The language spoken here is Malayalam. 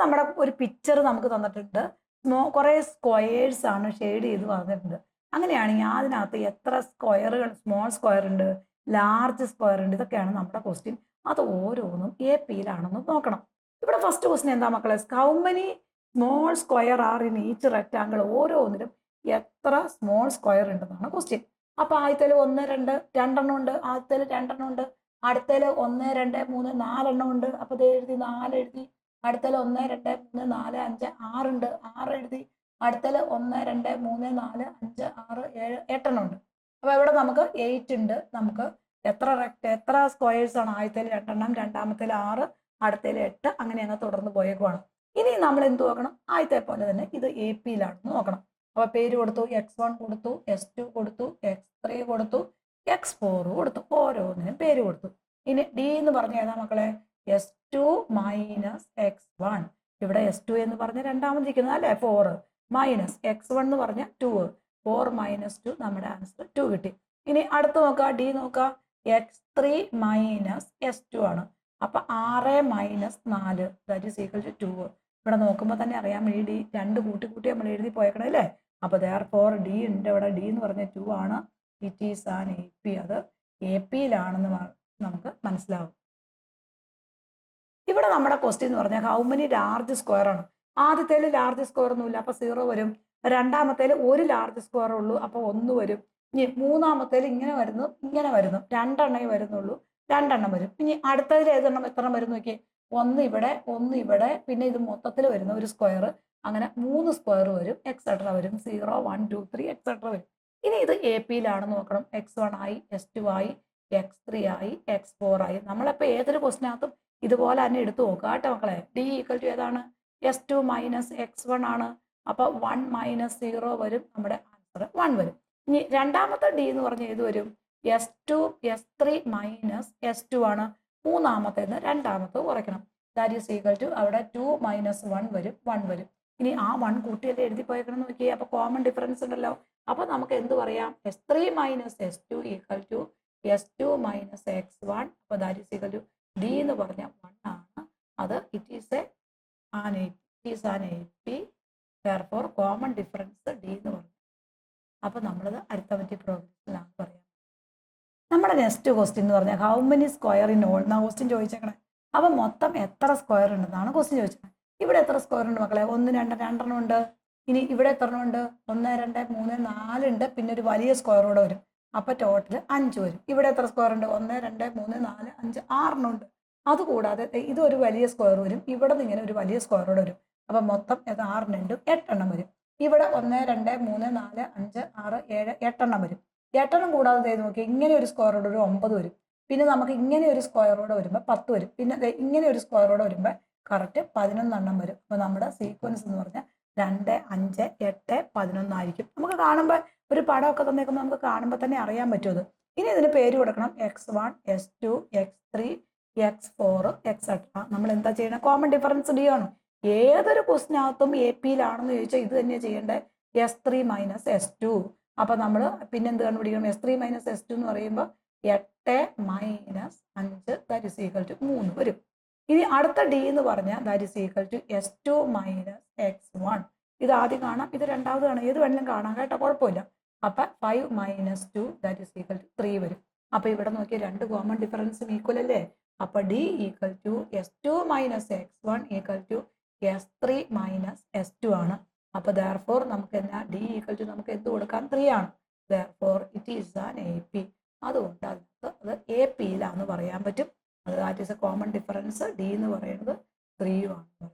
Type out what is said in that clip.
നമ്മുടെ ഒരു പിക്ചർ നമുക്ക് തന്നിട്ടുണ്ട്. കുറേ സ്ക്വയേഴ്സ് ആണ് ഷെയ്ഡ് ചെയ്ത് പറഞ്ഞിട്ടുണ്ട്. അങ്ങനെയാണെങ്കിൽ അതിനകത്ത് എത്ര സ്ക്വയറുകൾ, സ്മോൾ സ്ക്വയർ ഉണ്ട്, ലാർജ് സ്ക്വയർ ഉണ്ട്, ഇതൊക്കെയാണ് നമ്മുടെ ക്വസ്റ്റ്യൻ. അത് ഓരോന്നും AP-യിലാണെന്ന് നോക്കണം. ഇവിടെ ഫസ്റ്റ് ക്വസ്റ്റ്യൻ എന്താ മക്കളെ? How many small square are in each rectangle? ഓരോന്നിലും എത്ര സ്മോൾ സ്ക്വയർ ഉണ്ടെന്നാണ് ക്വസ്റ്റ്യൻ. അപ്പൊ ആദ്യത്തേല് 1, 2 രണ്ടെണ്ണം ഉണ്ട്, ആദ്യത്തേല് 2 ഉണ്ട്, അടുത്തേല് 1, 2, 3, 4 ഉണ്ട്. അപ്പൊ ഇത് എഴുതി 4 എഴുതി. അടുത്തേല് 1, 2, 3, 4, 5, 6 ഉണ്ട്, 6 എഴുതി. അടുത്തേല് 1, 2, 3, 4, 5, 6, 7, 8 ഉണ്ട്. അപ്പൊ ഇവിടെ നമുക്ക് 8 ഉണ്ട്. നമുക്ക് എത്ര സ്ക്വയേഴ്സ് ആണ്? ആദ്യത്തേല് 2, രണ്ടാമത്തേല് 6, അടുത്തേല് 8, അങ്ങനെ അങ്ങ് തുടർന്ന് പോയേക്കുവാണ്. ഇനി നമ്മൾ എന്ത് നോക്കണം? ആദ്യത്തെ പോലെ തന്നെ ഇത് AP-യിലാണെന്ന് നോക്കണം. അപ്പൊ പേര് കൊടുത്തു, X1 കൊടുത്തു, S2 കൊടുത്തു, X3 കൊടുത്തു, X4 കൊടുത്തു, ഓരോന്നിനും പേര് കൊടുത്തു. ഇനി D എന്ന് പറഞ്ഞ ഏതാ മക്കളെ? S2 minus X1. ഇവിടെ S2 എന്ന് പറഞ്ഞ രണ്ടാമതിരിക്കുന്നത് അല്ലെ, 4 മൈനസ് X1 എന്ന് പറഞ്ഞ 2, 4 മൈനസ് 2, നമ്മുടെ ആൻസർ 2 കിട്ടി. ഇനി അടുത്ത് നോക്കുക, D നോക്കുക, X3 മൈനസ് S2 ആണ്. അപ്പൊ 6 minus 4 that is equal to 2. ഇവിടെ നോക്കുമ്പോൾ തന്നെ അറിയാം, ഈ D രണ്ട് കൂട്ടി നമ്മൾ എഴുതി പോയേക്കണം അല്ലേ. അപ്പൊ therefore D ഉണ്ട് ഇവിടെ. D എന്ന് പറഞ്ഞ 2 ആണ്. It is an AP. അത് AP-യിലാണെന്ന് നമുക്ക് മനസ്സിലാവും. ഇവിടെ നമ്മുടെ ക്വസ്റ്റ്യൻ എന്ന് പറഞ്ഞാൽ ഹൗ മെനി ലാർജ് സ്ക്വയർ ആണ്. ആദ്യത്തേല് ലാർജ് സ്ക്വയർ ഒന്നുമില്ല, അപ്പൊ 0 വരും. രണ്ടാമത്തേല് ഒരു ലാർജ് സ്ക്വയർ ഉള്ളൂ, അപ്പൊ 1 വരും. ഇനി മൂന്നാമത്തേല് ഇങ്ങനെ വരുന്നു, ഇങ്ങനെ വരുന്നു, 2 എണ്ണേ വരുന്നുള്ളൂ, 2 എണ്ണം വരും. ഇനി അടുത്തതിൽ ഏതെണ്ണം എത്ര വരും നോക്കി? 1 ഇവിടെ, 1 ഇവിടെ, പിന്നെ ഇത് മൊത്തത്തിൽ വരുന്ന ഒരു സ്ക്വയർ, അങ്ങനെ 3 സ്ക്വയർ വരും, എക്സെട്ര വരും. 0, 1, 2, 3 എക്സെട്ര വരും. ഇനി ഇത് AP-യിലാണെന്ന് നോക്കണം. X1 ആയി, S2 ആയി, X3 ആയി, X4 ആയി. നമ്മളിപ്പോ ഏതൊരു ക്വസ്റ്റിനകത്തും ഇതുപോലെ തന്നെ എടുത്തു നോക്കുക കേട്ടോ മക്കളെ. D ഈക്വൽ ടു ഏതാണ്? S2 മൈനസ് X1 ആണ്. അപ്പൊ 1 മൈനസ് 0 വരും, നമ്മുടെ ആൻസർ 1 വരും. ഇനി രണ്ടാമത്തെ D എന്ന് പറഞ്ഞ ഏത് വരും? S3 മൈനസ് S2 ആണ്. മൂന്നാമത്തേന്ന് രണ്ടാമത്തെ കുറയ്ക്കണം. ദാറ്റ് ഈസ് ഈക്വൽ ടു അവിടെ 2 മൈനസ് 1 വരും, 1 വരും. ഇനി ആ 1 കൂട്ടിയല്ലേ എഴുതി പോയേക്കണം നോക്കിയേ. അപ്പൊ കോമൺ ഡിഫറൻസ് ഉണ്ടല്ലോ. അപ്പൊ നമുക്ക് എന്ത് പറയാം? S3 minus S2 equal to S2 minus X1. അപ്പൊ that is equal to D എന്ന് പറഞ്ഞ 1 ആണ്. അത് it is an AP. therefore common difference D എന്ന് പറഞ്ഞു. അപ്പൊ നമ്മളത് അരിത്തമെറ്റിക് പ്രോഗ്രസ്സിലാണ് പറയാം. നമ്മുടെ നെക്സ്റ്റ് ക്വസ്റ്റ്യൻ എന്ന് പറഞ്ഞാൽ how many square in all എന്നാ ക്വസ്റ്റ്യൻ ചോദിച്ചേക്കണേ. അപ്പൊ മൊത്തം എത്ര സ്ക്വയർ ഉണ്ടെന്നാണ് ക്വസ്റ്റ്യൻ ചോദിച്ചത്. ഇവിടെ എത്ര സ്ക്വയർ ഉണ്ട് മക്കളെ? 1, 2, 2 ഉണ്ട്. ഇനി ഇവിടെ എത്ര ഉണ്ട്? 1, 2, 3, 4 ഉണ്ട്. പിന്നെ ഒരു വലിയ സ്ക്വയർ കൂടെ വരും. അപ്പൊ ടോട്ടൽ 5 വരും. ഇവിടെ എത്ര സ്ക്വയർ ഉണ്ട്? 1, 2, 3, 4, 5, 6 ഉണ്ട്. അതുകൂടാതെ ഇതൊരു വലിയ സ്ക്വയർ വരും. ഇവിടെ നിന്ന് ഇങ്ങനെ ഒരു വലിയ സ്ക്വയർ കൂടെ വരും. അപ്പൊ മൊത്തം 6 × 8 എണ്ണം വരും. ഇവിടെ 1, 2, 3, 4, 5, 6, 7, 8 എണ്ണം വരും. 8 എണ്ണം കൂടാതെ ചെയ്ത് നോക്കി, ഇങ്ങനെ ഒരു സ്ക്വയറോട് ഒരു 9 വരും. പിന്നെ നമുക്ക് ഇങ്ങനെ ഒരു സ്ക്വയറോടെ വരുമ്പോൾ 10 വരും. പിന്നെ ഇങ്ങനെ ഒരു സ്ക്വയറോടെ വരുമ്പോൾ കറക്റ്റ് 11 എണ്ണം വരും. അപ്പൊ നമ്മുടെ സീക്വൻസ് എന്ന് പറഞ്ഞാൽ 2, 5, 8, 11 ആയിരിക്കും. നമുക്ക് കാണുമ്പോൾ ഒരു പടമൊക്കെ തന്നേക്കുമ്പോൾ നമുക്ക് കാണുമ്പോൾ തന്നെ അറിയാൻ പറ്റും. ഇനി ഇതിന് പേര് കൊടുക്കണം. X1, S2, X3, X4 etcetera. നമ്മൾ എന്താ ചെയ്യണം? കോമൺ ഡിഫറൻസ് D ആണ്. ഏതൊരു ക്വസ്റ്റിനകത്തും AP-യിലാണെന്ന് ചോദിച്ചാൽ ഇത് തന്നെയാണ് ചെയ്യേണ്ടത്. S3 minus S2. അപ്പൊ നമ്മൾ പിന്നെ എന്ത് കണ്ടുപിടിക്കണം? S3 മൈനസ് S2 എന്ന് പറയുമ്പോൾ 8 minus 5 that is equal to 3 വരും. ഇനി അടുത്ത D എന്ന് പറഞ്ഞാൽ that is equal to S2 minus X1. ഇത് ആദ്യം കാണാം, ഇത് രണ്ടാമത് കാണാം, ഏത് വേണമെങ്കിലും കാണാം കേട്ടോ, കുഴപ്പമില്ല. അപ്പൊ 5 minus 2 that is equal to 3 വരും. അപ്പൊ ഇവിടെ നോക്കിയാൽ രണ്ട് കോമൺ ഡിഫറൻസും ഈക്വൽ അല്ലേ. അപ്പൊ D equal to S2 minus X1 equal to S3 minus S2 ആണ്. അപ്പൊ therefore നമുക്ക് എന്നാ D ഈക്വൽ ടു നമുക്ക് എന്ത് കൊടുക്കാം? 3 ആണ്. therefore it is an AP. അതുകൊണ്ട് അത് AP-യിലാന്ന് പറയാൻ പറ്റും. അത് that is A common difference. D എന്ന് പറയുന്നത് 3 ആണ്.